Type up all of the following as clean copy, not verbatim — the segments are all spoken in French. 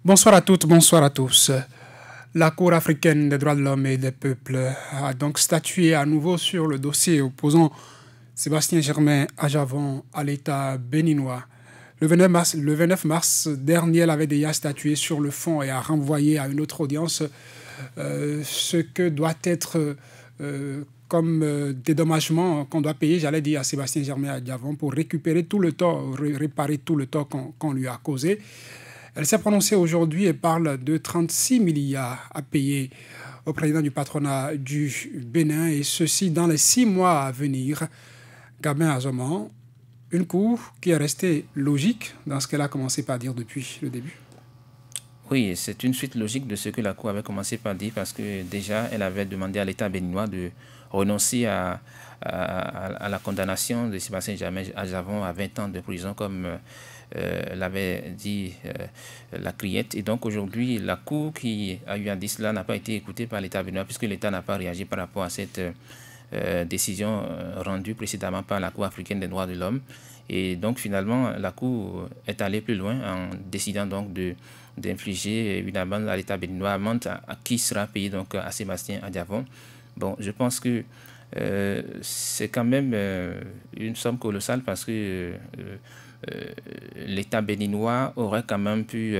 Bonsoir à toutes, bonsoir à tous. La Cour africaine des droits de l'homme et des peuples a donc statué à nouveau sur le dossier opposant Sébastien Germain Adjavon à l'État béninois. Le 29 mars dernier, elle avait déjà statué sur le fond et a renvoyé à une autre audience ce que doit être comme dédommagement qu'on doit payer, j'allais dire, à Sébastien Germain Adjavon pour récupérer tout le tort, réparer tout le tort qu'on lui a causé. Elle s'est prononcée aujourd'hui et parle de 36 milliards à payer au président du patronat du Bénin, et ceci dans les 6 mois à venir. Gabin Azoman, une cour qui est restée logique dans ce qu'elle a commencé par dire depuis le début. Oui, c'est une suite logique de ce que la Cour avait commencé par dire, parce que déjà, elle avait demandé à l'État béninois de renoncer à la condamnation de Sébastien Germain Adjavon à 20 ans de prison, comme l'avait dit la criette. Et donc aujourd'hui, la Cour qui a eu à dire cela n'a pas été écoutée par l'État béninois, puisque l'État n'a pas réagi par rapport à cette décision rendue précédemment par la Cour africaine des droits de l'homme. Et donc finalement, la Cour est allée plus loin en décidant donc d'infliger une amende à l'État béninois, amende à qui sera payée donc à Sébastien Adjavon. Bon, je pense que c'est quand même une somme colossale, parce que l'État béninois aurait quand même pu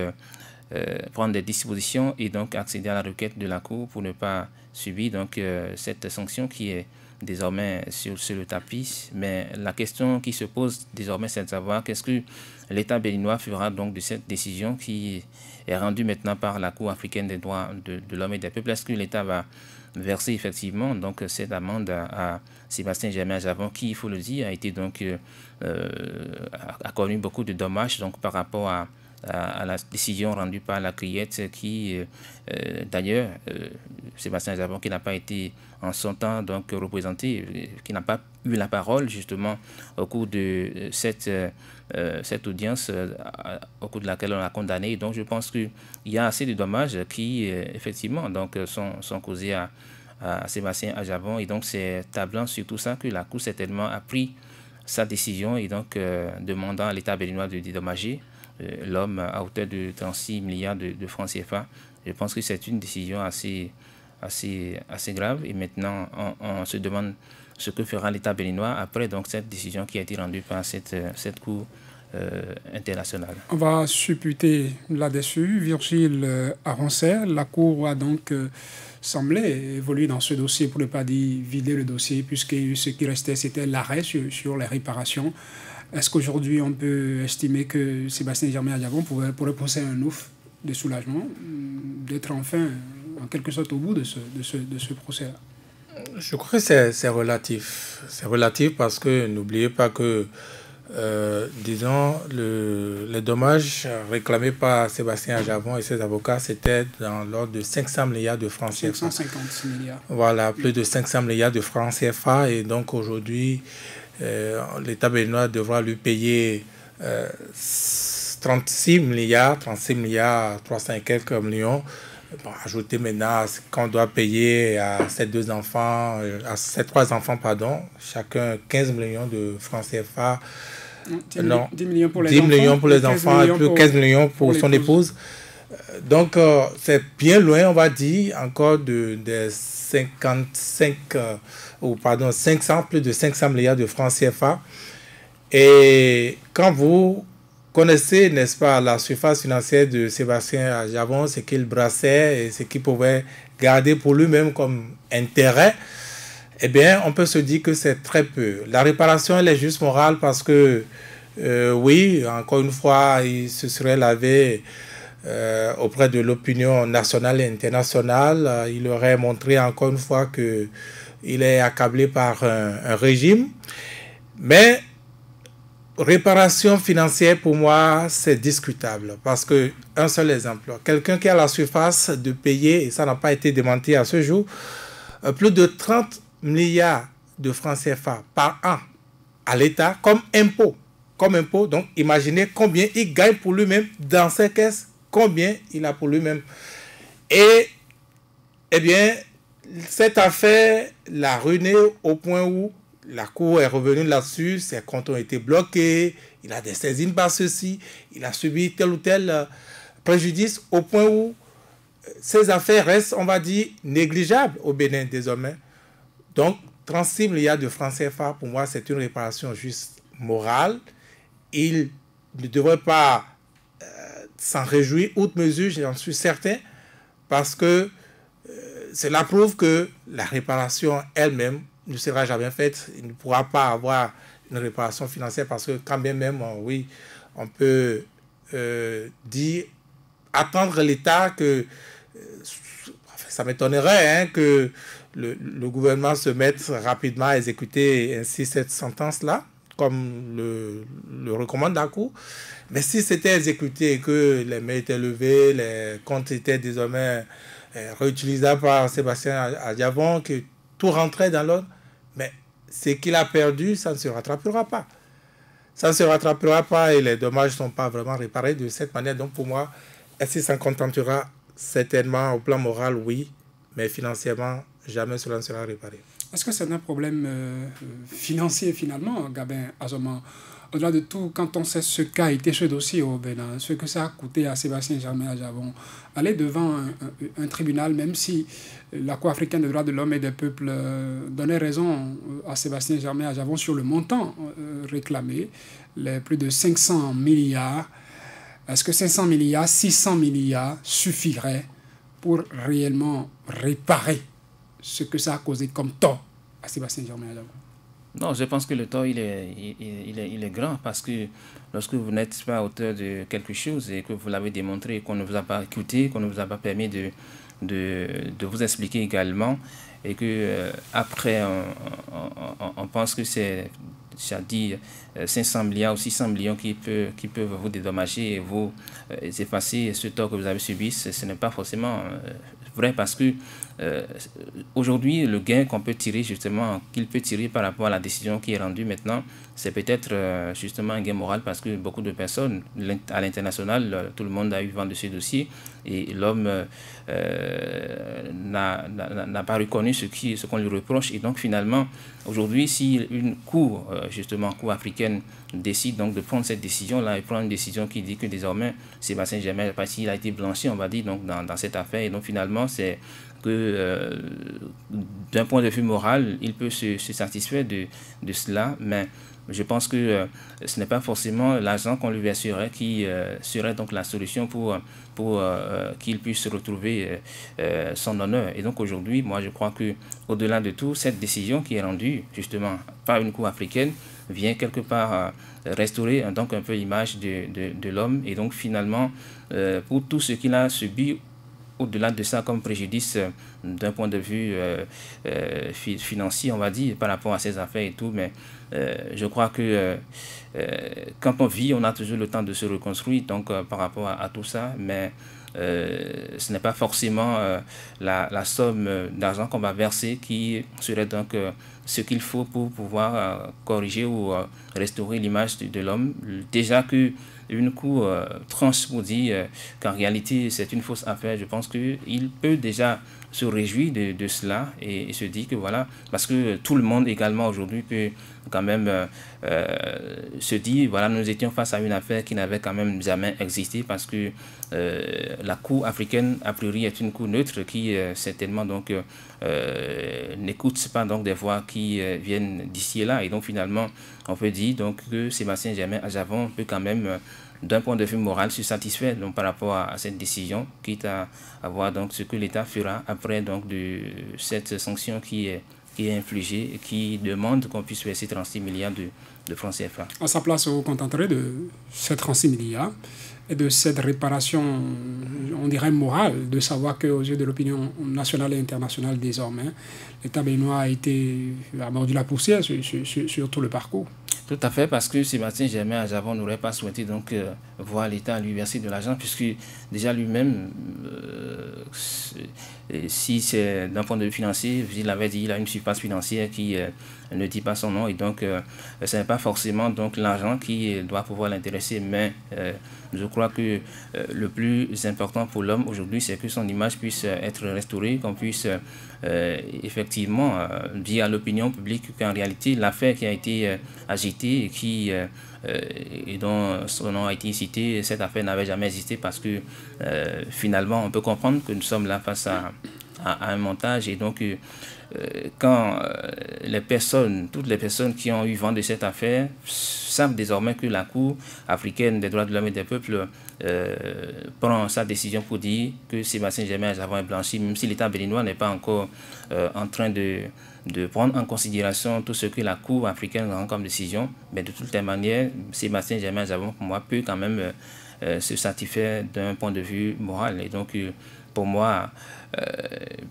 prendre des dispositions et donc accéder à la requête de la Cour pour ne pas subir donc cette sanction qui est désormais sur le tapis. Mais la question qui se pose désormais, c'est de savoir qu'est-ce que l'État béninois fera donc de cette décision qui est rendue maintenant par la Cour africaine des droits de l'homme et des peuples. Est-ce que l'État va verser effectivement donc cette amende à Sébastien Germain Adjavon, qui, il faut le dire, a été donc a connu beaucoup de dommages donc par rapport à la décision rendue par la criette, qui d'ailleurs Sébastien Adjavon, qui n'a pas été en son temps donc représenté, qui n'a pas eu la parole justement au cours de cette audience au cours de laquelle on l'a condamné. Donc je pense qu'il y a assez de dommages qui effectivement donc sont causés à Sébastien Adjavon, et donc c'est tablant sur tout ça que la Cour certainement a pris sa décision, et donc demandant à l'État béninois de dédommager l'homme à hauteur de 36 milliards de francs CFA. Je pense que c'est une décision assez grave, et maintenant on se demande ce que fera l'État béninois après donc cette décision qui a été rendue par cette Cour internationale. On va supputer là-dessus. Virgile Aroncet, la Cour a donc semblé évoluer dans ce dossier, pour ne pas dire vider le dossier, puisque ce qui restait, c'était l'arrêt sur les réparations. Est-ce qu'aujourd'hui, on peut estimer que Sébastien Germain Adjavon pourrait pousser un ouf de soulagement, d'être enfin, en quelque sorte, au bout de ce procès-là? Je crois que c'est relatif. C'est relatif parce que n'oubliez pas que, disons, les dommages réclamés par Sébastien Adjavon et ses avocats, c'était dans l'ordre de 500 milliards de francs CFA. 556 milliards. Voilà, plus de 500 milliards de francs CFA. Et donc aujourd'hui, l'État béninois devra lui payer 36 milliards, 300 et quelques millions. Bon, ajouter maintenant ce qu'on doit payer à ces ces trois enfants, pardon, chacun 15 millions de francs CFA. 10 millions pour les 10 enfants, millions pour les enfants et puis 15 millions pour son épouse. Donc, c'est bien loin, on va dire, encore des 55, pardon, 500, plus de 500 milliards de francs CFA. Et quand vous connaissez, n'est-ce pas, la surface financière de Sébastien Adjavon, ce qu'il brassait et ce qu'il pouvait garder pour lui-même comme intérêt, eh bien, on peut se dire que c'est très peu. La réparation, elle est juste morale parce que, oui, encore une fois, il se serait lavé auprès de l'opinion nationale et internationale. Il aurait montré encore une fois qu'il est accablé par un régime. Mais réparation financière, pour moi, c'est discutable. Parce que, un seul exemple, quelqu'un qui a la surface de payer, et ça n'a pas été démenti à ce jour, plus de 30 milliards de francs CFA par an à l'État comme impôt. Donc, imaginez combien il gagne pour lui-même dans ses caisses, combien il a pour lui-même. Et, eh bien, cette affaire l'a ruiné au point où la Cour est revenue là-dessus, ses comptes ont été bloqués, il a des saisines par ceci, il a subi telle ou telle préjudice au point où ces affaires restent, on va dire, négligeables au Bénin désormais. Donc, 36 milliards de francs CFA, pour moi, c'est une réparation juste morale. Il ne devrait pas s'en réjouir, outre mesure, j'en suis certain, parce que cela prouve que la réparation elle-même ne sera jamais faite. Il ne pourra pas avoir une réparation financière parce que quand bien même, oui, on peut dire, attendre l'État que... ça m'étonnerait que le gouvernement se mette rapidement à exécuter ainsi cette sentence-là, comme le recommande la Cour. Mais si c'était exécuté et que les mains étaient levées, les comptes étaient désormais réutilisables par Sébastien Adjavon, que tout rentrait dans l'ordre, mais ce qu'il a perdu, ça ne se rattrapera pas. Ça ne se rattrapera pas et les dommages ne sont pas vraiment réparés de cette manière. Donc pour moi, SC s'en contentera certainement au plan moral, oui, mais financièrement, jamais cela ne sera réparé. Est-ce que c'est un problème financier finalement, Gabin Azoma? Au-delà de tout, quand on sait ce qu'a été ce dossier au Bénin, ce que ça a coûté à Sébastien Germain Adjavon, aller devant un tribunal, même si la Cour africaine des droits de l'homme et des peuples donnait raison à Sébastien Germain Adjavon sur le montant réclamé, les plus de 500 milliards, est-ce que 500 milliards, 600 milliards suffiraient pour réellement réparer ce que ça a causé comme tort à Sébastien Germain Adjavon? Non, je pense que le tort, il est grand parce que lorsque vous n'êtes pas auteur de quelque chose et que vous l'avez démontré, qu'on ne vous a pas écouté, qu'on ne vous a pas permis de vous expliquer également et que après on pense que c'est dit 500 milliards ou 600 millions qui peuvent vous dédommager et vous effacer ce tort que vous avez subi, ce n'est pas forcément vrai parce que aujourd'hui, le gain qu'on peut tirer, justement, qu'il peut tirer par rapport à la décision qui est rendue maintenant, c'est peut-être justement un gain moral parce que beaucoup de personnes, à l'international, tout le monde a eu vent de ce dossier et l'homme n'a pas reconnu ce qu'on lui reproche. Et donc, finalement, aujourd'hui, si une cour, justement, cour africaine, décide donc de prendre cette décision-là et prendre une décision qui dit que désormais, Sébastien Germain, parce qu'il a été blanchi, on va dire, donc, dans cette affaire. Et donc, finalement, c'est que d'un point de vue moral, il peut se satisfaire de cela, mais je pense que ce n'est pas forcément l'argent qu'on lui verserait qui serait donc la solution pour qu'il puisse retrouver son honneur. Et donc aujourd'hui, moi je crois que au-delà de tout, cette décision qui est rendue justement par une cour africaine vient quelque part restaurer donc un peu l'image de l'homme. Et donc finalement, pour tout ce qu'il a subi au-delà de ça comme préjudice d'un point de vue financier, on va dire, par rapport à ces affaires et tout, mais je crois que quand on vit, on a toujours le temps de se reconstruire, donc par rapport à tout ça, mais ce n'est pas forcément la somme d'argent qu'on va verser qui serait donc ce qu'il faut pour pouvoir corriger ou restaurer l'image de l'homme. Déjà que une cour tranche pour dire qu'en réalité c'est une fausse affaire, je pense qu'il peut déjà se réjouir de cela et se dire que voilà, parce que tout le monde également aujourd'hui peut quand même se dire voilà, nous étions face à une affaire qui n'avait quand même jamais existé parce que la cour africaine a priori est une cour neutre qui certainement donc n'écoute pas donc des voix qui viennent d'ici et là, et donc finalement on peut dire donc que Sébastien Germain Adjavon peut quand même d'un point de vue moral se satisfaire donc par rapport à cette décision, quitte à voir donc ce que l'État fera après donc de cette sanction qui est infligée et qui demande qu'on puisse verser 36 milliards de francs CFA. À sa place, vous contenterez de ces 36 milliards et de cette réparation, on dirait morale, de savoir qu'aux yeux de l'opinion nationale et internationale désormais, l'État béninois a mordu la poussière sur tout le parcours. Tout à fait, parce que Sébastien Germain Adjavon n'aurait pas souhaité donc voir l'État lui verser de l'argent, puisque déjà lui-même, si c'est d'un point de vue financier, il avait dit, il a une surface financière qui ne dit pas son nom, et donc ce n'est pas forcément donc l'argent qui doit pouvoir l'intéresser, mais je crois que le plus important pour l'homme aujourd'hui, c'est que son image puisse être restaurée, qu'on puisse effectivement dire à l'opinion publique qu'en réalité, l'affaire qui a été agitée et dont son nom a été cité, cette affaire n'avait jamais existé parce que finalement, on peut comprendre que nous sommes là face à un montage et donc quand toutes les personnes qui ont eu vent de cette affaire savent désormais que la Cour africaine des droits de l'homme et des peuples prend sa décision pour dire que Sébastien Germain Aljavon est blanchi, même si l'État béninois n'est pas encore en train de prendre en considération tout ce que la Cour africaine rend comme décision, mais de toutes les manières, Sébastien Germain Aljavon, pour moi, peut quand même se satisfaire d'un point de vue moral. Et donc, pour moi,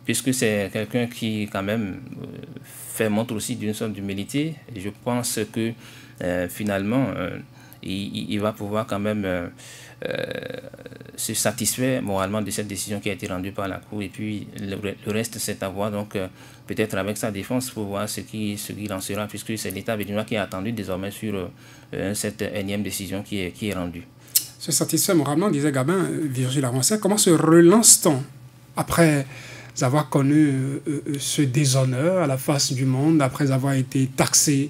puisque c'est quelqu'un qui, quand même, fait montre aussi d'une sorte d'humilité, je pense que, finalement, il va pouvoir quand même se satisfaire moralement de cette décision qui a été rendue par la Cour. Et puis, le reste, c'est à voir, donc, peut-être avec sa défense, pour voir ce qu'il en sera, puisque c'est l'État béninois qui a attendu désormais sur cette énième décision qui est rendue. Se satisfaire moralement, disait Gabin, Virgile Avancet, comment se relance-t-on après avoir connu ce déshonneur à la face du monde, après avoir été taxé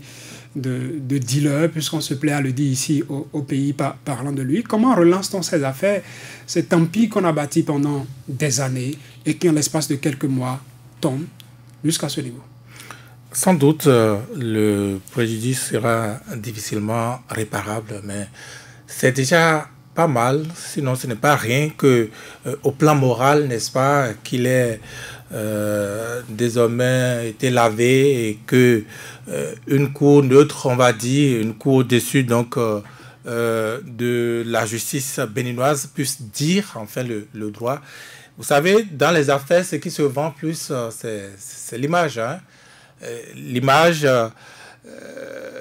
de dealer, puisqu'on se plaît à le dire ici au pays parlant de lui? Comment relance-t-on ces affaires, cet empire qu'on a bâti pendant des années et qui, en l'espace de quelques mois, tombe jusqu'à ce niveau? Sans doute, le préjudice sera difficilement réparable, mais c'est déjà pas mal, sinon ce n'est pas rien que au plan moral, n'est-ce pas, qu'il ait désormais été lavé et que une cour neutre, on va dire, une cour au-dessus donc de la justice béninoise puisse dire enfin le droit. Vous savez, dans les affaires, ce qui se vend plus, c'est l'image. Hein. L'image,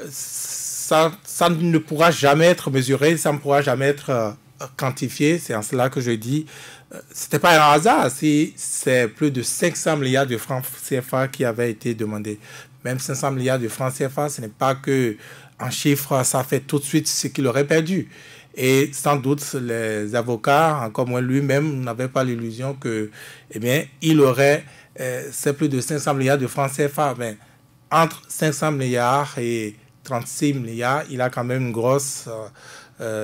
ça ne pourra jamais être mesuré, ça ne pourra jamais être quantifié. C'est en cela que je dis, ce n'était pas un hasard si c'est plus de 500 milliards de francs CFA qui avaient été demandés. Même 500 milliards de francs CFA, ce n'est pas que en chiffres, ça fait tout de suite ce qu'il aurait perdu. Et sans doute, les avocats, encore moins lui-même, n'avaient pas l'illusion que, eh bien, il aurait, c'est plus de 500 milliards de francs CFA. Mais entre 500 milliards et 36 milliards, il a quand même une grosse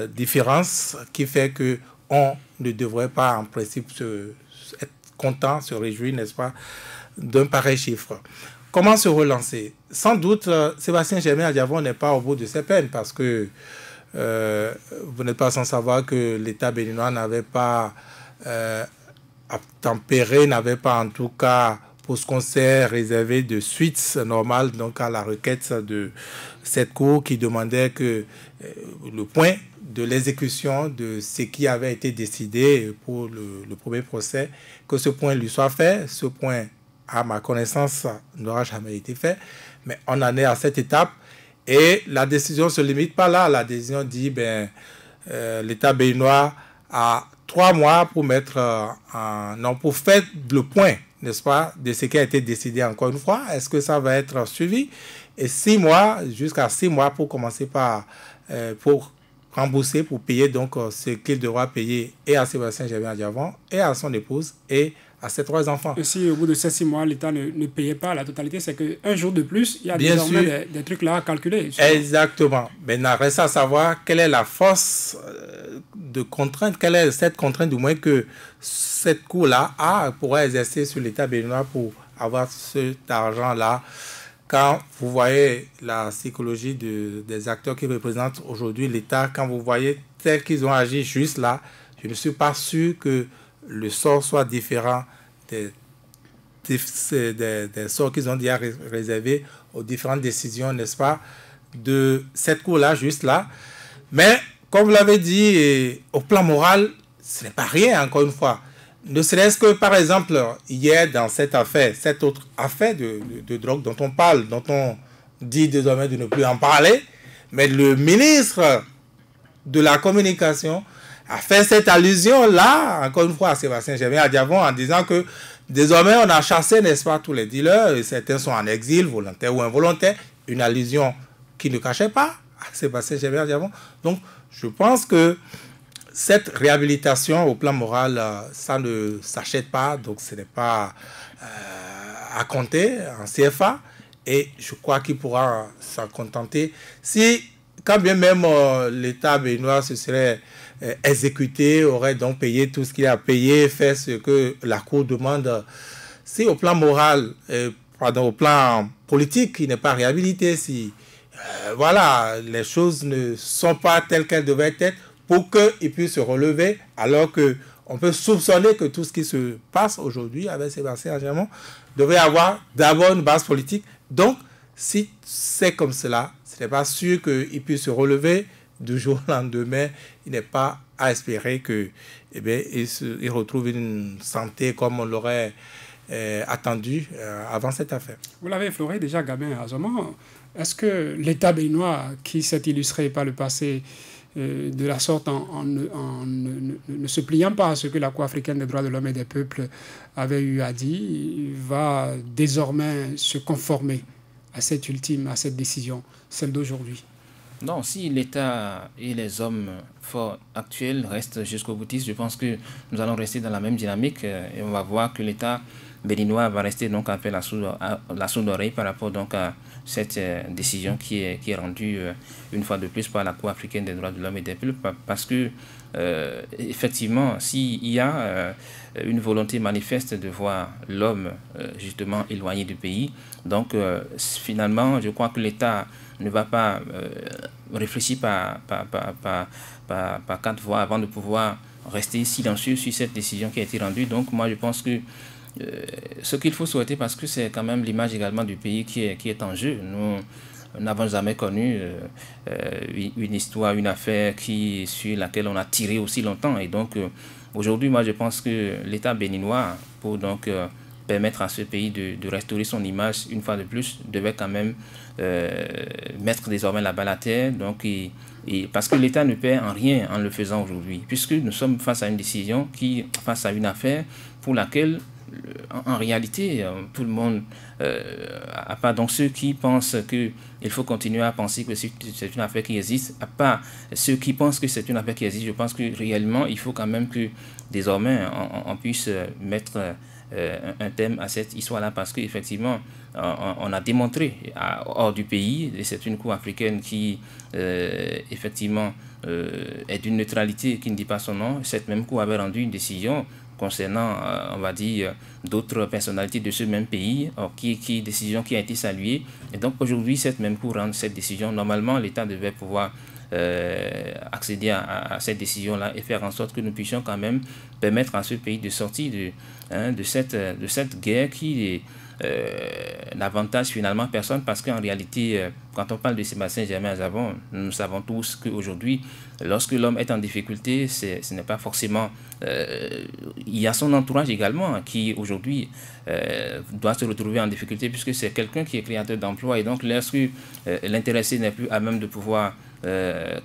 différence qui fait qu'on ne devrait pas, en principe, être content, se réjouir, n'est-ce pas, d'un pareil chiffre. Comment se relancer? Sans doute, Sébastien Germain Aljavon n'est pas au bout de ses peines parce que vous n'êtes pas sans savoir que l'État béninois n'avait pas tempéré, n'avait pas en tout cas, pour ce qu'on sait, réservé de suites normales donc à la requête de cette cour qui demandait que le point de l'exécution de ce qui avait été décidé pour le premier procès, que ce point lui soit fait. Ce point, à ma connaissance, n'aura jamais été fait, mais on en est à cette étape. Et la décision ne se limite pas là. La décision dit l'État béninois a 3 mois pour pour faire le point, n'est-ce pas, de ce qui a été décidé encore une fois. Est-ce que ça va être suivi? Et 6 mois, jusqu'à 6 mois pour commencer pour rembourser, pour payer donc ce qu'il devra payer et à Sébastien Germain Aljavon et à son épouse et à ses 3 enfants. Et si au bout de ces 6 mois, l'État ne payait pas la totalité, c'est qu'un jour de plus, il y a désormais des trucs là à calculer. Exactement. Maintenant, reste à savoir quelle est la force de contrainte, quelle est cette contrainte du moins que cette cour-là pourra exercer sur l'État béninois pour avoir cet argent-là. Quand vous voyez la psychologie des acteurs qui représentent aujourd'hui l'État, quand vous voyez tel qu'ils ont agi juste là, je ne suis pas sûr que le sort soit différent des sorts qu'ils ont déjà réservés aux différentes décisions, n'est-ce pas, de cette cour-là, juste là. Mais, comme vous l'avez dit, au plan moral, ce n'est pas rien, encore une fois. Ne serait-ce que, par exemple, hier, dans cette autre affaire de drogue dont on parle, dont on dit désormais de ne plus en parler, mais le ministre de la Communication a fait cette allusion-là, encore une fois, à Sébastien Germain Aljavon, en disant que désormais, on a chassé, n'est-ce pas, tous les dealers, et certains sont en exil, volontaire ou involontaire, une allusion qui ne cachait pas à Sébastien Germain Aljavon. Donc, je pense que cette réhabilitation au plan moral, ça ne s'achète pas, donc ce n'est pas à compter en CFA. Et je crois qu'il pourra s'en contenter si, quand bien même l'État béninois se serait exécuté, aurait donc payé tout ce qu'il a payé, fait ce que la Cour demande. Si au plan moral, au plan politique, il n'est pas réhabilité, si voilà, les choses ne sont pas telles qu'elles devaient être pour qu'il puisse se relever, alors qu'on peut soupçonner que tout ce qui se passe aujourd'hui avec Sébastien Agermont devrait avoir d'abord une base politique. Donc, si c'est comme cela, ce n'est pas sûr qu'il puisse se relever du jour au lendemain. Il n'est pas à espérer qu'il il retrouve une santé comme on l'aurait attendu avant cette affaire. Vous l'avez effleuré déjà, Gabin Agermont. Est-ce que l'État béninois, qui s'est illustré par le passé de la sorte en ne se pliant pas à ce que la Cour africaine des droits de l'homme et des peuples avait eu à dire, va désormais se conformer à cette décision, celle d'aujourd'hui? Non, si l'État et les hommes forts actuels restent jusqu'au boutiste, je pense que nous allons rester dans la même dynamique et on va voir que l'État béninois va rester donc à faire la sourde oreille par rapport donc à cette décision qui est rendue une fois de plus par la Cour africaine des droits de l'homme et des peuples, parce que effectivement, s'il y a une volonté manifeste de voir l'homme justement éloigné du pays, donc finalement, je crois que l'État ne va pas réfléchir par quatre voies avant de pouvoir rester silencieux sur cette décision qui a été rendue. Donc moi, je pense que ce qu'il faut souhaiter, parce que c'est quand même l'image également du pays qui est en jeu. Nous n'avons jamais connu une histoire, une affaire sur laquelle on a tiré aussi longtemps. Et donc, aujourd'hui, moi, je pense que l'État béninois, pour donc permettre à ce pays de restaurer son image, une fois de plus, devait quand même mettre désormais la balle à terre. Donc, parce que l'État ne perd en rien en le faisant aujourd'hui, puisque nous sommes face à une décision, face à une affaire pour laquelle en réalité, tout le monde, à part donc ceux qui pensent qu'il faut continuer à penser que c'est une affaire qui existe, à part ceux qui pensent que c'est une affaire qui existe, je pense que réellement, il faut quand même que désormais, on puisse mettre un thème à cette histoire-là, parce qu'effectivement, on a démontré hors du pays, et c'est une Cour africaine qui, effectivement, est d'une neutralité qui ne dit pas son nom. Cette même Cour avait rendu une décision concernant, on va dire, d'autres personnalités de ce même pays, décision qui a été saluée. Et donc aujourd'hui, cette même Cour rend cette décision. Normalement, l'État devait pouvoir accéder à cette décision-là et faire en sorte que nous puissions quand même permettre à ce pays de sortir de cette guerre qui n'avantage finalement personne, parce qu'en réalité, quand on parle de Sébastien Germain-Agermont, nous savons tous qu'aujourd'hui, lorsque l'homme est en difficulté, ce n'est pas forcément... il y a son entourage également qui aujourd'hui doit se retrouver en difficulté, puisque c'est quelqu'un qui est créateur d'emploi, et donc lorsque l'intéressé n'est plus à même de pouvoir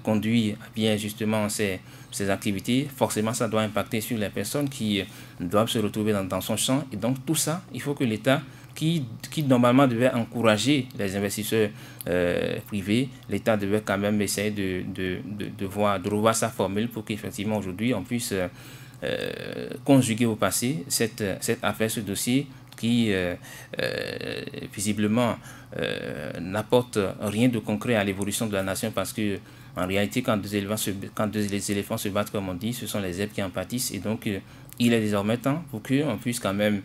conduire bien justement ses activités, forcément ça doit impacter sur les personnes qui doivent se retrouver dans son champ. Et donc tout ça, il faut que l'État, qui normalement devait encourager les investisseurs privés, l'État devait quand même essayer de revoir sa formule pour qu'effectivement aujourd'hui on puisse conjuguer au passé cette affaire, ce dossier qui visiblement n'apporte rien de concret à l'évolution de la nation, parce que en réalité, quand deux éléphants se battent, comme on dit, ce sont les zèbres qui en pâtissent. Et donc, il est désormais temps pour qu'on puisse quand même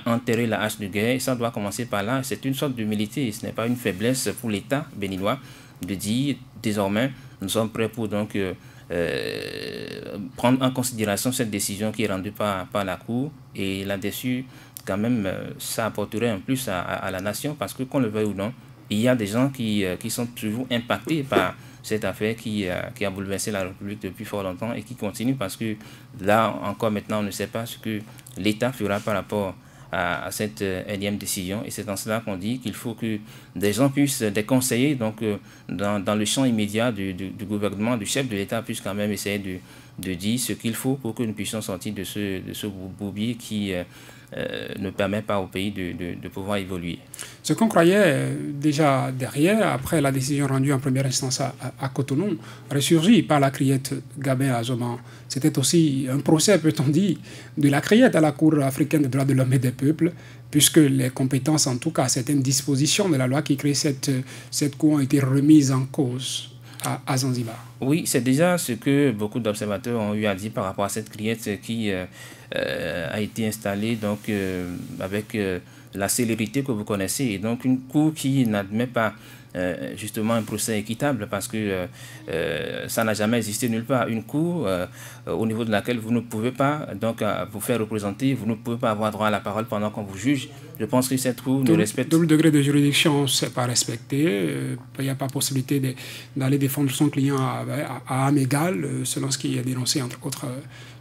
enterrer la hache de guerre. Et ça doit commencer par là. C'est une sorte d'humilité. Ce n'est pas une faiblesse pour l'État béninois de dire désormais, nous sommes prêts pour donc prendre en considération cette décision qui est rendue par la Cour. Et là-dessus, quand même, ça apporterait un plus à la nation, parce que qu'on le veuille ou non, il y a des gens qui sont toujours impactés par cette affaire qui a bouleversé la République depuis fort longtemps et qui continue, parce que là encore maintenant on ne sait pas ce que l'État fera par rapport à cette énième décision. Et c'est dans cela qu'on dit qu'il faut que des gens puissent, des conseillers donc, dans le champ immédiat du gouvernement, du chef de l'État, puissent quand même essayer de dire ce qu'il faut pour que nous puissions sortir de ce bourbier qui ne permet pas au pays de pouvoir évoluer. Ce qu'on croyait déjà derrière, après la décision rendue en première instance à Cotonou, ressurgit par la criette Gabin-Azoman. C'était aussi un procès, peut-on dire, de la criette à la Cour africaine des droits de l'homme et des peuples, puisque les compétences, en tout cas certaines dispositions de la loi qui crée cette Cour ont été remises en cause à Zanzibar. Oui, c'est déjà ce que beaucoup d'observateurs ont eu à dire par rapport à cette criette qui a été installée donc, avec la célérité que vous connaissez, et donc une cour qui n'admet pas justement un procès équitable, parce que ça n'a jamais existé nulle part. Une cour au niveau de laquelle vous ne pouvez pas donc vous faire représenter, vous ne pouvez pas avoir droit à la parole pendant qu'on vous juge. Je pense que cette cour ne respecte... Double degré de juridiction, c'est pas respecté. Il n'y a pas possibilité d'aller défendre son client à âme égale, selon ce qui est dénoncé, entre autres,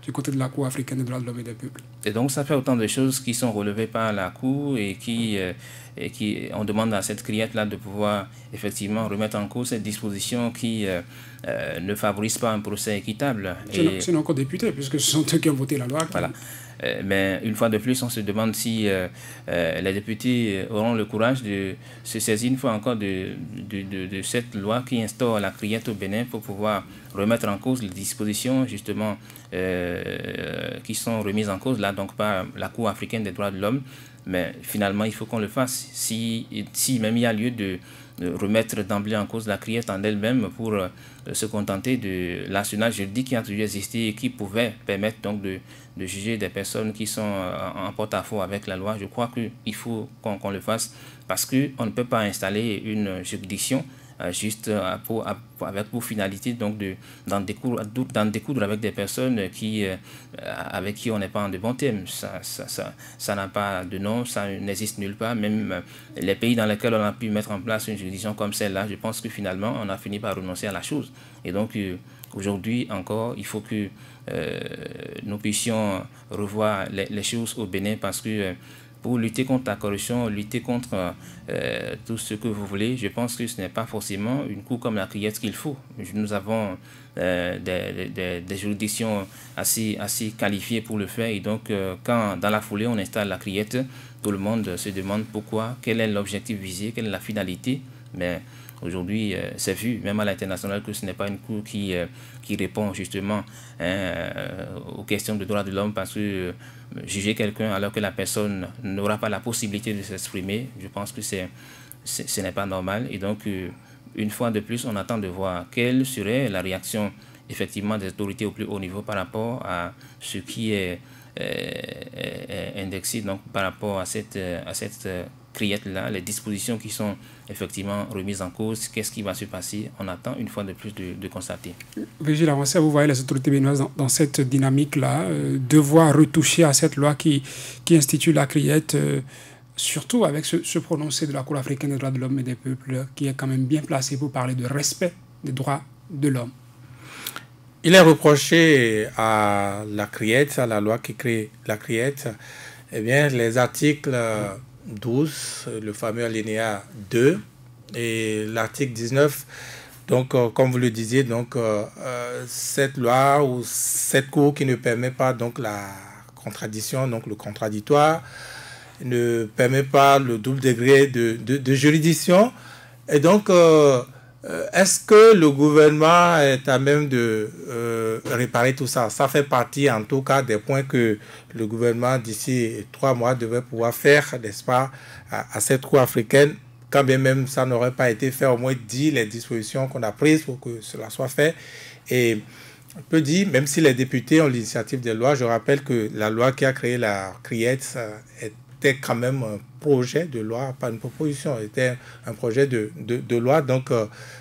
du côté de la Cour africaine des droits de l'homme et des peuples. Et donc, ça fait autant de choses qui sont relevées par la Cour et qui on demande à cette criette-là de pouvoir effectivement remettre en cause cette disposition qui ne favorise pas un procès équitable. C'est encore député, puisque ce sont eux qui ont voté la loi. Voilà. Mais une fois de plus, on se demande si les députés auront le courage de se saisir une fois encore de cette loi qui instaure la criette au Bénin pour pouvoir remettre en cause les dispositions justement qui sont remises en cause là donc par la Cour africaine des droits de l'homme. Mais finalement, il faut qu'on le fasse. Si même il y a lieu de remettre d'emblée en cause la criette en elle-même pour se contenter de l'arsenal juridique qui a toujours existé et qui pouvait permettre donc de juger des personnes qui sont en porte-à-faux avec la loi, je crois qu'il faut qu'on le fasse, parce qu'on ne peut pas installer une juridiction juste avec pour finalité donc d'en découdre avec des personnes avec qui on n'est pas en de bons termes. Ça n'a pas de nom, ça n'existe nulle part. Même les pays dans lesquels on a pu mettre en place une juridiction comme celle-là, je pense que finalement on a fini par renoncer à la chose. Et donc aujourd'hui encore, il faut que nous puissions revoir les choses au Bénin, parce que pour lutter contre la corruption, lutter contre tout ce que vous voulez, je pense que ce n'est pas forcément une cour comme la criette qu'il faut. Nous avons des juridictions assez qualifiées pour le faire, et donc quand dans la foulée on installe la criette, tout le monde se demande pourquoi, quel est l'objectif visé, quelle est la finalité. Mais aujourd'hui, c'est vu, même à l'international, que ce n'est pas une cour qui répond justement aux questions de droits de l'homme, parce que juger quelqu'un alors que la personne n'aura pas la possibilité de s'exprimer, je pense que ce n'est pas normal. Et donc, une fois de plus, on attend de voir quelle serait la réaction effectivement des autorités au plus haut niveau par rapport à ce qui est indexé, donc par rapport à cette criette-là, les dispositions qui sont effectivement remises en cause, qu'est-ce qui va se passer? On attend une fois de plus de constater. Virgile Avancé, vous voyez les autorités béninoises dans cette dynamique-là, devoir retoucher à cette loi qui institue la criette, surtout avec ce prononcé de la Cour africaine des droits de l'homme et des peuples, qui est quand même bien placé pour parler de respect des droits de l'homme. Il est reproché à la criette, à la loi qui crée la criette, eh bien, les articles 12, le fameux alinéa 2, et l'article 19. Donc, comme vous le disiez, donc, cette loi ou cette cour qui ne permet pas donc, la contradiction, donc le contradictoire, ne permet pas le double degré de juridiction. Et donc, est-ce que le gouvernement est à même de réparer tout ça? Ça fait partie, en tout cas, des points que le gouvernement, d'ici 3 mois, devrait pouvoir faire, n'est-ce pas, à cette cour africaine. Quand bien même ça n'aurait pas été fait, au moins dire les dispositions qu'on a prises pour que cela soit fait. Et on peut dire, même si les députés ont l'initiative des lois, je rappelle que la loi qui a créé la criette était quand même un projet de loi, pas une proposition, c'était un projet de loi. Donc,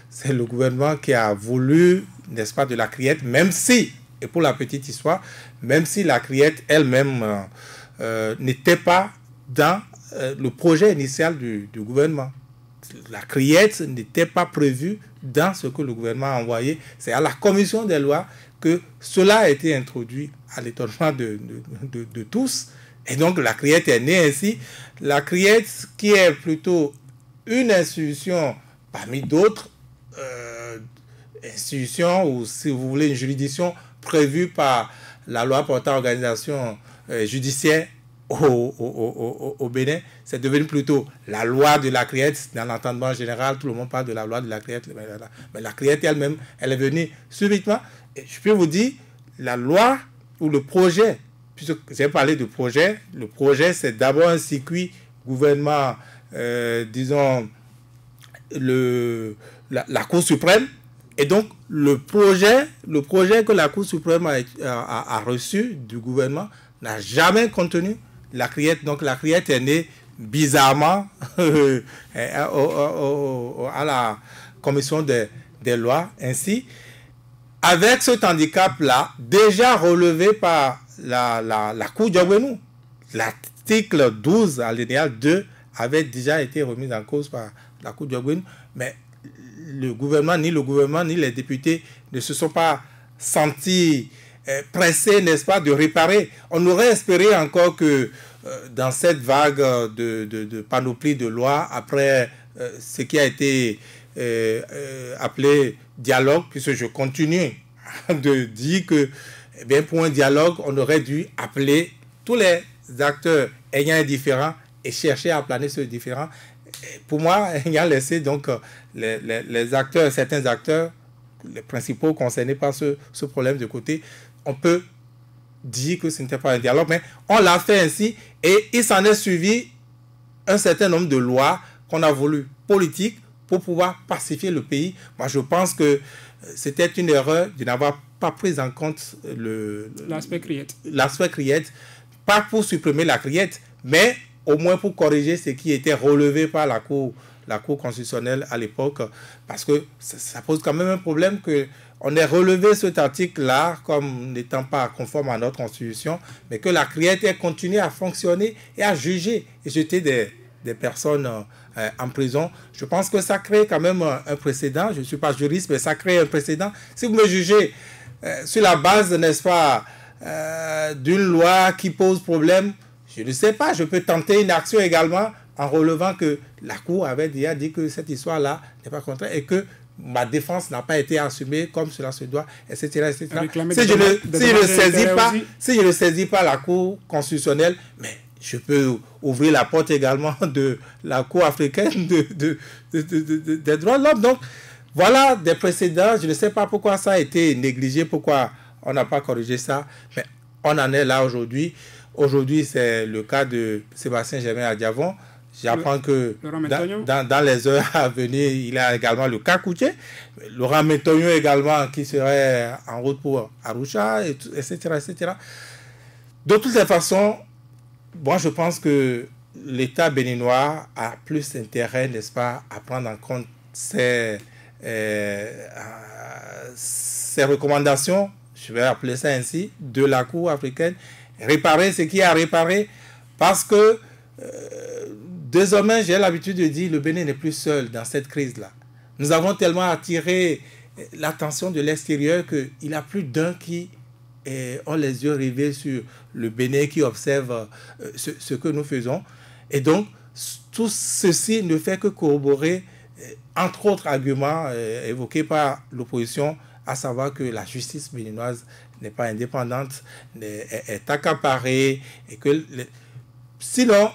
c'est le gouvernement qui a voulu, n'est-ce pas, de la criette, même si, et pour la petite histoire, même si la criette elle-même n'était pas dans le projet initial du gouvernement. La criette n'était pas prévue dans ce que le gouvernement a envoyé. C'est à la commission des lois que cela a été introduit à l'étonnement de tous. Et donc la criette est née ainsi. La criette qui est plutôt une institution parmi d'autres institutions, ou si vous voulez une juridiction prévu par la loi portant organisation judiciaire au Bénin, c'est devenu plutôt la loi de la criette. Dans l'entendement général, tout le monde parle de la loi de la criette. Mais la criette elle-même, elle est venue subitement. Et je peux vous dire, la loi ou le projet, puisque j'ai parlé de projet, le projet, c'est d'abord un circuit gouvernement, disons, la Cour suprême. Et donc, le projet que la Cour suprême a reçu du gouvernement n'a jamais contenu la criette. Donc, la criette est née bizarrement à la commission des lois. Ainsi, avec cet handicap-là, déjà relevé par la Cour d'Ogbenou. L'article 12, alinéa 2, avait déjà été remis en cause par la Cour d'Ogbenou, mais le gouvernement, ni les députés ne se sont pas sentis pressés, n'est-ce pas, de réparer. On aurait espéré encore que dans cette vague de panoplie de lois, après ce qui a été appelé dialogue, puisque je continue de dire que, eh bien, pour un dialogue, on aurait dû appeler tous les acteurs ayant un différend et chercher à planer ce différend. Pour moi, il y a laissé donc les acteurs, certains acteurs, les principaux concernés par ce problème de côté. On peut dire que ce n'était pas un dialogue, mais on l'a fait ainsi et il s'en est suivi un certain nombre de lois qu'on a voulu politiques pour pouvoir pacifier le pays. Moi, je pense que c'était une erreur de n'avoir pas pris en compte l'aspect criette. L'aspect criette, pas pour supprimer la criette, mais au moins pour corriger ce qui était relevé par la Cour constitutionnelle à l'époque, parce que ça pose quand même un problème qu'on ait relevé cet article-là comme n'étant pas conforme à notre Constitution, mais que la criette ait continué à fonctionner et à juger et jeter des personnes en prison. Je pense que ça crée quand même un précédent. Je ne suis pas juriste, mais ça crée un précédent. Si vous me jugez sur la base, n'est-ce pas, d'une loi qui pose problème, je ne sais pas, je peux tenter une action également en relevant que la Cour avait déjà dit que cette histoire-là n'est pas contraire et que ma défense n'a pas été assumée comme cela se doit, etc. etc. Si je ne saisis pas la Cour constitutionnelle, mais je peux ouvrir la porte également de la Cour africaine des droits de l'homme. Donc, voilà des précédents. Je ne sais pas pourquoi ça a été négligé, pourquoi on n'a pas corrigé ça, mais on en est là aujourd'hui. Aujourd'hui, c'est le cas de Sébastien Germain Adjavon. J'apprends que dans les heures à venir, il y a également le cas Koutié. Laurent Métonio également qui serait en route pour Arusha, etc., etc. De toutes les façons, moi je pense que l'État béninois a plus intérêt, n'est-ce pas, à prendre en compte ces recommandations, je vais appeler ça ainsi, de la Cour africaine, réparer ce qui est à réparer, parce que désormais, j'ai l'habitude de dire, le Bénin n'est plus seul dans cette crise-là. Nous avons tellement attiré l'attention de l'extérieur qu'il y a plus d'un qui ont les yeux rivés sur le Bénin, qui observe ce que nous faisons. Et donc, tout ceci ne fait que corroborer, entre autres arguments évoqués par l'opposition, à savoir que la justice béninoise n'est pas indépendante, est accaparée, et que sinon,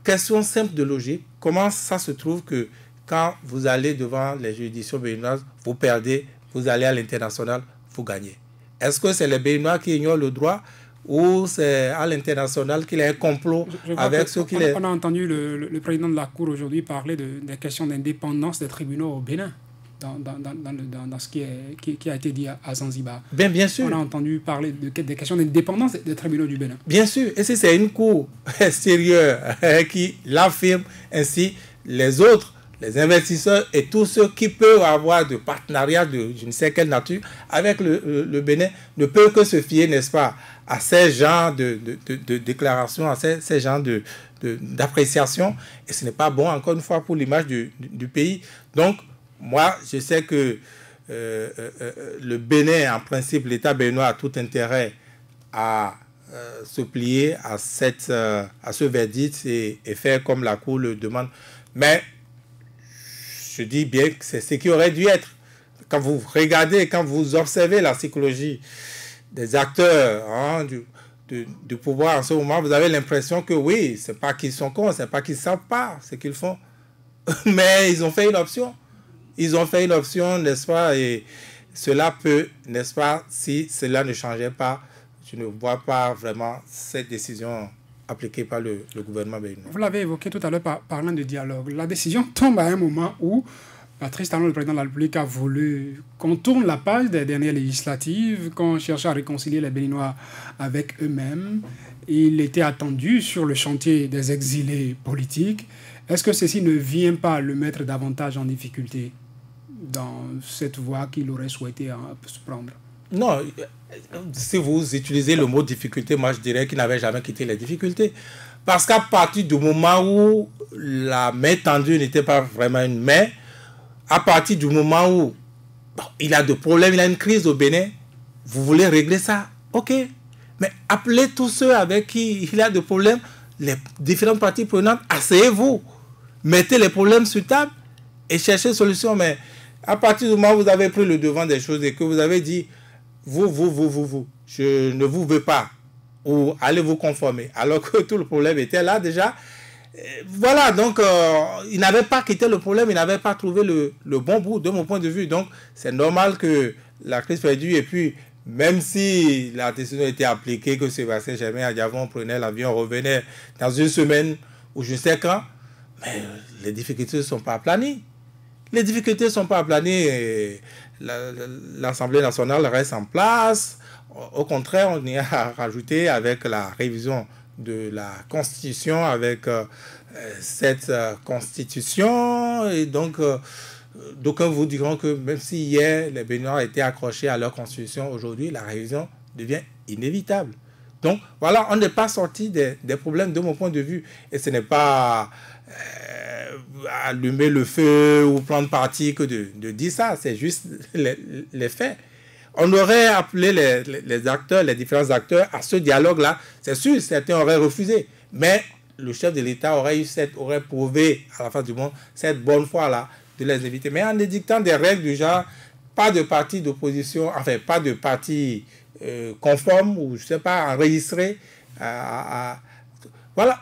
question simple de logique, comment ça se trouve que quand vous allez devant les juridictions béninoises, vous perdez, vous allez à l'international, vous gagnez? Est-ce que c'est les Béninois qui ignorent le droit ou c'est à l'international qu'il y a un complot avec ceux qui... On a entendu le président de la Cour aujourd'hui parler des questions d'indépendance des tribunaux au Bénin. Dans ce qui a été dit à Zanzibar. Bien sûr. On a entendu parler des questions d'indépendance des tribunaux du Bénin. Bien sûr. Et si c'est une cour sérieuse qui l'affirme, ainsi les autres, les investisseurs et tous ceux qui peuvent avoir de partenariats de je ne sais quelle nature avec le Bénin ne peuvent que se fier, n'est-ce pas, à ces genres de déclarations, à ces genres d'appréciation. Et ce n'est pas bon, encore une fois, pour l'image du pays. Donc, moi, je sais que le Bénin, en principe, l'État béninois a tout intérêt à se plier à ce verdict et faire comme la Cour le demande. Mais je dis bien que c'est ce qui aurait dû être. Quand vous regardez, quand vous observez la psychologie des acteurs hein, du pouvoir en ce moment, vous avez l'impression que oui, c'est pas qu'ils sont cons, c'est pas qu'ils savent pas ce qu'ils font. Mais ils ont fait une option. Ils ont fait une option, n'est-ce pas? Et cela peut, n'est-ce pas, si cela ne changeait pas, je ne vois pas vraiment cette décision appliquée par le gouvernement béninois. Vous l'avez évoqué tout à l'heure parlant de dialogue. La décision tombe à un moment où Patrice Talon, le président de la République, a voulu qu'on tourne la page des dernières législatives, qu'on cherche à réconcilier les Béninois avec eux-mêmes. Il était attendu sur le chantier des exilés politiques. Est-ce que ceci ne vient pas le mettre davantage en difficulté dans cette voie qu'il aurait souhaité se prendre? Non, si vous utilisez le mot difficulté, moi je dirais qu'il n'avait jamais quitté les difficultés. Parce qu'à partir du moment où la main tendue n'était pas vraiment une main, à partir du moment où il a des problèmes, il a une crise au Bénin, vous voulez régler ça, ok. Mais appelez tous ceux avec qui il a des problèmes, les différentes parties prenantes, asseyez-vous, mettez les problèmes sur table et cherchez une solution. Mais à partir du moment où vous avez pris le devant des choses et que vous avez dit, vous, je ne vous veux pas, ou allez vous conformer, alors que tout le problème était là déjà. Voilà, donc il n'avait pas quitté le problème, il n'avait pas trouvé le bon bout de mon point de vue. Donc c'est normal que la crise perdure. Et puis, même si la décision était appliquée, que Sébastien Germain Adjavon prenait l'avion, revenait dans une semaine ou je sais quand, mais les difficultés ne sont pas aplanies. Les difficultés ne sont pas aplanies. L'Assemblée nationale reste en place. Au contraire, on y a rajouté avec la révision de la Constitution, avec cette Constitution. Et donc, d'aucuns vous diront que même si hier, les Béninois étaient accrochés à leur Constitution, aujourd'hui, la révision devient inévitable. Donc, voilà, on n'est pas sorti des problèmes de mon point de vue. Et ce n'est pas allumer le feu ou prendre parti que de dire ça. C'est juste les faits. On aurait appelé les acteurs, les différents acteurs à ce dialogue-là. C'est sûr, certains auraient refusé. Mais le chef de l'État aurait prouvé à la fin du monde cette bonne foi-là de les éviter. Mais en édictant des règles du genre, pas de parti d'opposition, enfin, pas de parti conforme ou, je ne sais pas, enregistré. Voilà,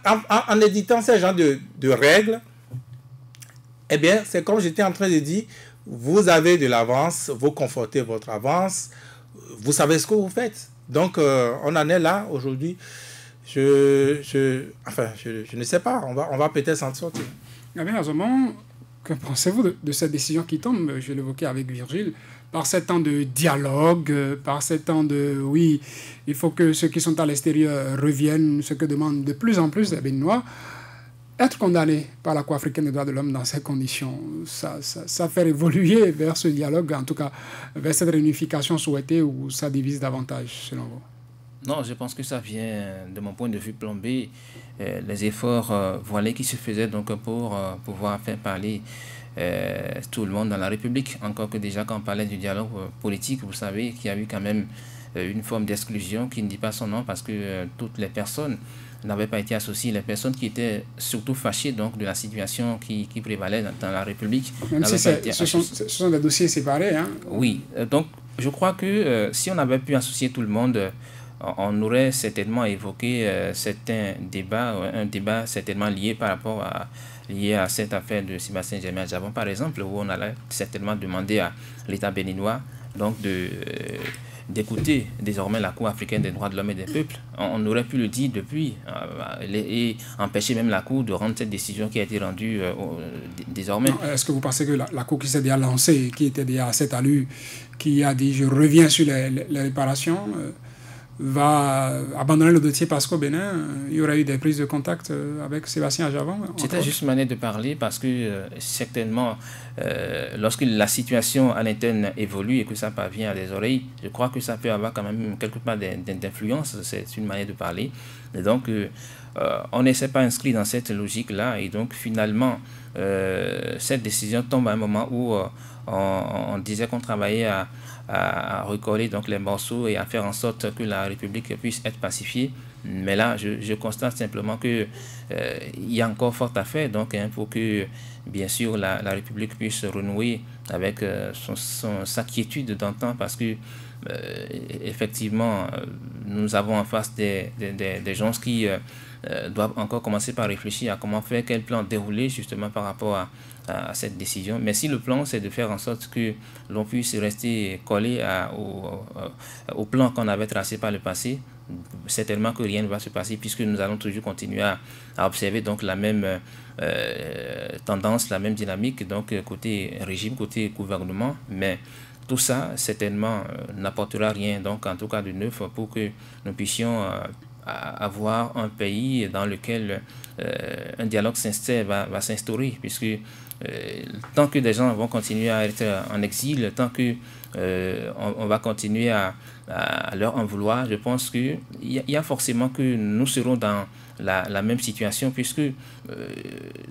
en édictant ces genres de règles, eh bien, c'est comme j'étais en train de dire, vous avez de l'avance, vous confortez votre avance, vous savez ce que vous faites. Donc, on en est là aujourd'hui. Je ne sais pas, on va peut-être s'en sortir. Gabriel Azoman, que pensez-vous de cette décision qui tombe, je l'évoquais avec Virgile, par ces temps de dialogue, par ces temps de, oui, il faut que ceux qui sont à l'extérieur reviennent, ce que demandent de plus en plus les Béninois. Être condamné par la Cour africaine des droits de l'homme dans ces conditions, ça fait évoluer vers ce dialogue, en tout cas vers cette réunification souhaitée où ça divise davantage, selon vous? Non, je pense que ça vient, de mon point de vue, plomber les efforts voilés qui se faisaient donc pour pouvoir faire parler tout le monde dans la République. Encore que déjà, quand on parlait du dialogue politique, vous savez qu'il y a eu quand même une forme d'exclusion qui ne dit pas son nom parce que toutes les personnes n'avaient pas été associées, les personnes qui étaient surtout fâchées donc, de la situation qui prévalait dans la République. Même si ce sont des dossiers séparés. Hein. Oui, donc je crois que si on avait pu associer tout le monde, on aurait certainement évoqué certains débats, un débat certainement lié à cette affaire de Sébastien Germain Adjavon, par exemple, où on allait certainement demander à l'État béninois donc d'écouter désormais la Cour africaine des droits de l'homme et des peuples. On aurait pu le dire depuis et empêcher même la Cour de rendre cette décision qui a été rendue désormais. Est-ce que vous pensez que la Cour qui s'est déjà lancée, qui était déjà à cette allure, qui a dit je reviens sur les réparations, va abandonner le dossier parce qu'au Bénin, il y aurait eu des prises de contact avec Sébastien Adjavon? C'était juste une manière de parler parce que certainement, lorsque la situation à l'interne évolue et que ça parvient à des oreilles, je crois que ça peut avoir quand même quelque part d'influence. C'est une manière de parler. Et donc, on ne s'est pas inscrit dans cette logique-là. Et donc, finalement, cette décision tombe à un moment où on disait qu'on travaillait à recoller donc les morceaux et à faire en sorte que la République puisse être pacifiée. Mais là, je constate simplement qu'il y a encore fort à faire donc, pour que, bien sûr, la République puisse renouer avec sa quiétude d'antan parce que effectivement, nous avons en face des gens qui doivent encore commencer par réfléchir à comment faire, quel plan dérouler justement par rapport à cette décision. Mais si le plan, c'est de faire en sorte que l'on puisse rester collé au plan qu'on avait tracé par le passé, certainement que rien ne va se passer puisque nous allons toujours continuer à observer donc la même tendance, la même dynamique, donc côté régime, côté gouvernement. Mais tout ça, certainement, n'apportera rien, donc en tout cas de neuf, pour que nous puissions avoir un pays dans lequel un dialogue sincère va s'instaurer, puisque tant que des gens vont continuer à être en exil, tant que on va continuer à leur en vouloir, je pense qu'il y a forcément que nous serons dans la même situation, puisque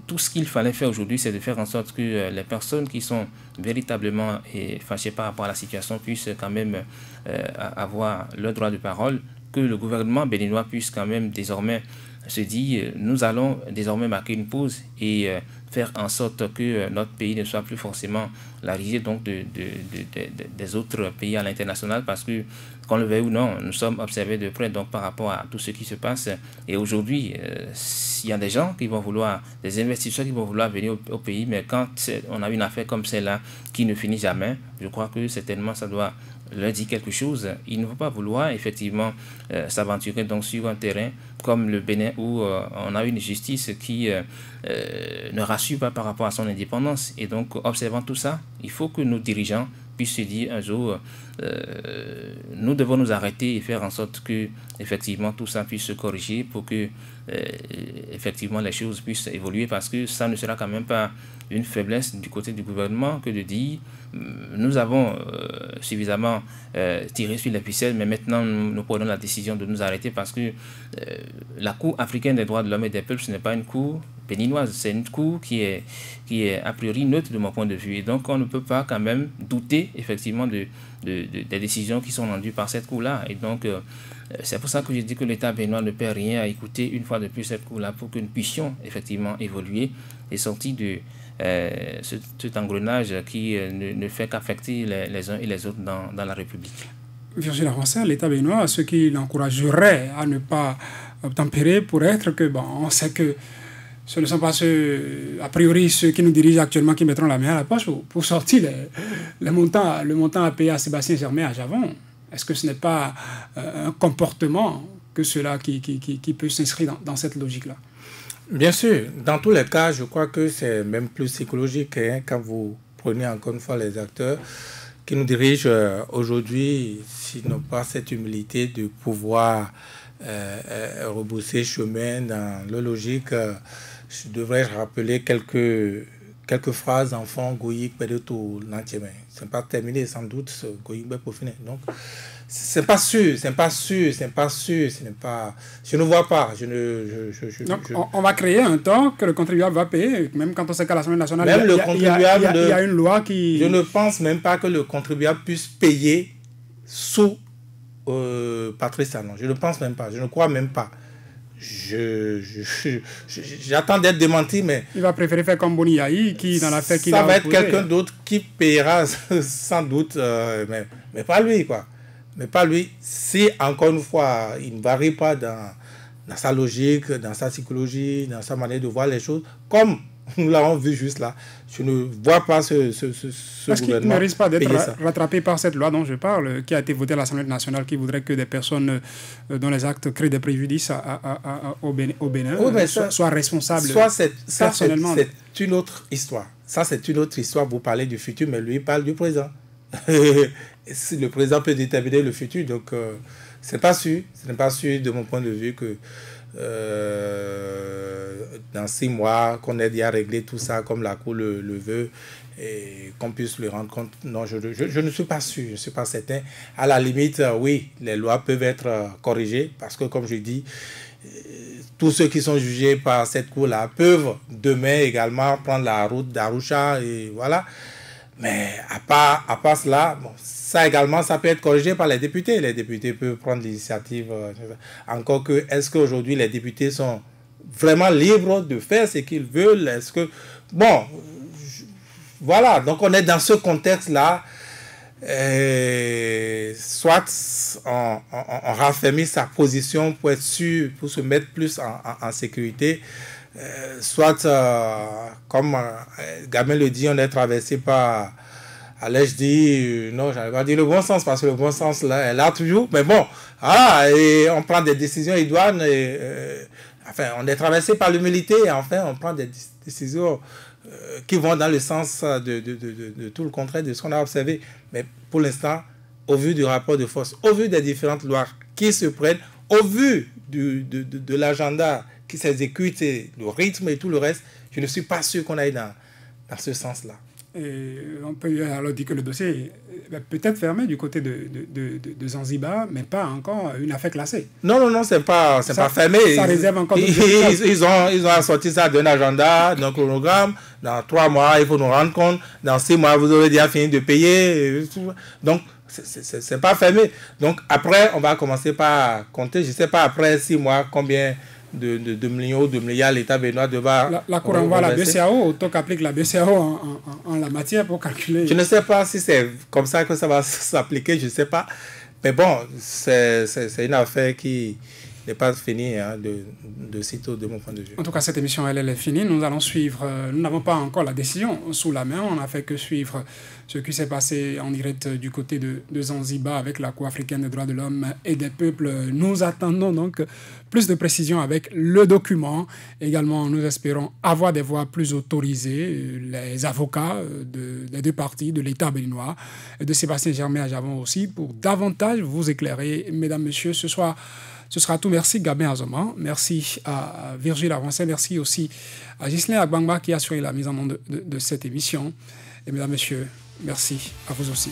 tout ce qu'il fallait faire aujourd'hui, c'est de faire en sorte que les personnes qui sont véritablement fâchées par rapport à la situation puissent quand même avoir leur droit de parole, que le gouvernement béninois puisse quand même désormais se dire nous allons désormais marquer une pause et faire en sorte que notre pays ne soit plus forcément la risée donc des autres pays à l'international, parce que qu'on le veuille ou non, nous sommes observés de près donc par rapport à tout ce qui se passe. Et aujourd'hui, il y a des gens qui vont vouloir, des investisseurs qui vont vouloir venir au pays, mais quand on a une affaire comme celle-là qui ne finit jamais, je crois que certainement ça doit leur dire quelque chose. Il ne faut pas vouloir effectivement s'aventurer donc sur un terrain comme le Bénin où on a une justice qui ne rassure pas par rapport à son indépendance. Et donc, observant tout ça, il faut que nos dirigeants puissent se dire un jour, nous devons nous arrêter et faire en sorte que effectivement tout ça puisse se corriger pour que effectivement les choses puissent évoluer, parce que ça ne sera quand même pas une faiblesse du côté du gouvernement que de dire nous avons suffisamment tiré sur les ficelles, mais maintenant nous prenons la décision de nous arrêter, parce que la Cour africaine des droits de l'homme et des peuples, ce n'est pas une cour béninoise, c'est une cour qui est a priori neutre de mon point de vue, et donc on ne peut pas quand même douter effectivement des décisions qui sont rendues par cette cour-là. Et donc c'est pour ça que je dis que l'État béninois ne perd rien à écouter une fois de plus cette cour-là, pour que nous puissions effectivement évoluer et sortir de cet engrenage qui ne fait qu'affecter les uns et les autres dans la République. Virgile Avancin, l'État béninois, ce qui l'encouragerait à ne pas obtempérer pour être que, bon, on sait que ce ne sont pas a priori ceux qui nous dirigent actuellement qui mettront la main à la poche pour sortir le montant à payer à Sébastien Germain à Javon. Est-ce que ce n'est pas un comportement que cela qui peut s'inscrire dans cette logique-là? Bien sûr, dans tous les cas, je crois que c'est même plus psychologique quand vous prenez encore une fois les acteurs qui nous dirigent aujourd'hui, s'ils n'ont pas cette humilité de pouvoir rebrousser chemin dans leur logique. Je devrais rappeler quelques phrases d'enfants Goyik Pedoto Nantiemé. Ce n'est pas terminé sans doute ce Goyik Pedoto. Donc, c'est pas sûr. Je ne vois pas. On va créer un temps que le contribuable va payer, même quand on sait qu'à l'Assemblée nationale, il y a une loi qui... Je ne pense même pas que le contribuable puisse payer sous Patrice Talon. Je ne pense même pas. Je ne crois même pas. J'attends d'être démenti, mais... Il va préférer faire comme Boni Yahi, qui dans l'affaire qu'il a... Ça va être quelqu'un d'autre qui payera sans doute, mais pas lui, quoi. Mais pas lui. Si, encore une fois, il ne varie pas dans sa logique, dans sa psychologie, dans sa manière de voir les choses, comme nous l'avons vu juste là, je ne vois pas ce Parce qu'il ne risque pas d'être rattrapé par cette loi dont je parle, qui a été votée à l'Assemblée nationale, qui voudrait que des personnes dont les actes créent des préjudices au Bénin soient responsables personnellement. C'est une autre histoire. Ça, c'est une autre histoire. Vous parlez du futur, mais lui, il parle du présent. Le président peut déterminer le futur, donc ce n'est pas sûr. Ce n'est pas sûr, de mon point de vue, que dans 6 mois, qu'on ait déjà réglé tout ça comme la Cour le veut et qu'on puisse le rendre compte. Non, je ne suis pas sûr, je ne suis pas certain. À la limite, oui, les lois peuvent être corrigées parce que, comme je dis, tous ceux qui sont jugés par cette Cour-là peuvent demain également prendre la route d'Arusha et voilà. Mais à part cela, bon, ça également, ça peut être corrigé par les députés. Les députés peuvent prendre l'initiative. Encore que, est-ce qu'aujourd'hui, les députés sont vraiment libres de faire ce qu'ils veulent? Est-ce que... Bon, voilà. Donc, on est dans ce contexte-là. soit on raffermit sa position pour être sûr, pour se mettre plus en sécurité, soit, comme Gabin le dit, on est traversé par, allais-je dire, non, j'allais pas dire le bon sens, parce que le bon sens, là, est là toujours, mais bon, et on prend des décisions idoines, enfin, on est traversé par l'humilité, et enfin, on prend des décisions qui vont dans le sens de tout le contraire de ce qu'on a observé. Mais pour l'instant, au vu du rapport de force, au vu des différentes lois qui se prennent, au vu de l'agenda qui s'exécute, et le rythme et tout le reste, je ne suis pas sûr qu'on aille dans ce sens-là. Et on peut alors dire que le dossier est peut-être fermé du côté de Zanzibar, mais pas encore une affaire classée. Non, c'est pas fermé. Ça réserve encore ils ont assorti ça d'un agenda, d'un chronogramme. Dans 3 mois, il faut nous rendre compte. Dans 6 mois, vous aurez déjà fini de payer. Donc, c'est pas fermé. Donc, après, on va commencer par compter. Je ne sais pas, après 6 mois, combien de millions, de milliards l'État béninois devra... La Cour envoie la BCAO, autant qu'applique la BCAO en la matière pour calculer... Je ne sais pas si c'est comme ça que ça va s'appliquer, je ne sais pas. Mais bon, c'est une affaire qui n'est pas finie de sitôt, de mon point de vue. En tout cas, cette émission, elle est finie. Nous allons suivre... Nous n'avons pas encore la décision sous la main. On n'a fait que suivre ce qui s'est passé en direct du côté de Zanzibar avec la Cour africaine des droits de l'homme et des peuples. Nous attendons donc plus de précisions avec le document. Également, nous espérons avoir des voix plus autorisées, les avocats des deux parties, de l'État béninois, et de Sébastien Germain Aljavon aussi, pour davantage vous éclairer. Mesdames, Messieurs, ce soir, ce sera tout. Merci Gabin Azoma, merci à Virgile Avancé, merci aussi à Ghislain Agbangba qui a assuré la mise en onde de cette émission. Et mesdames, Messieurs, merci à vous aussi.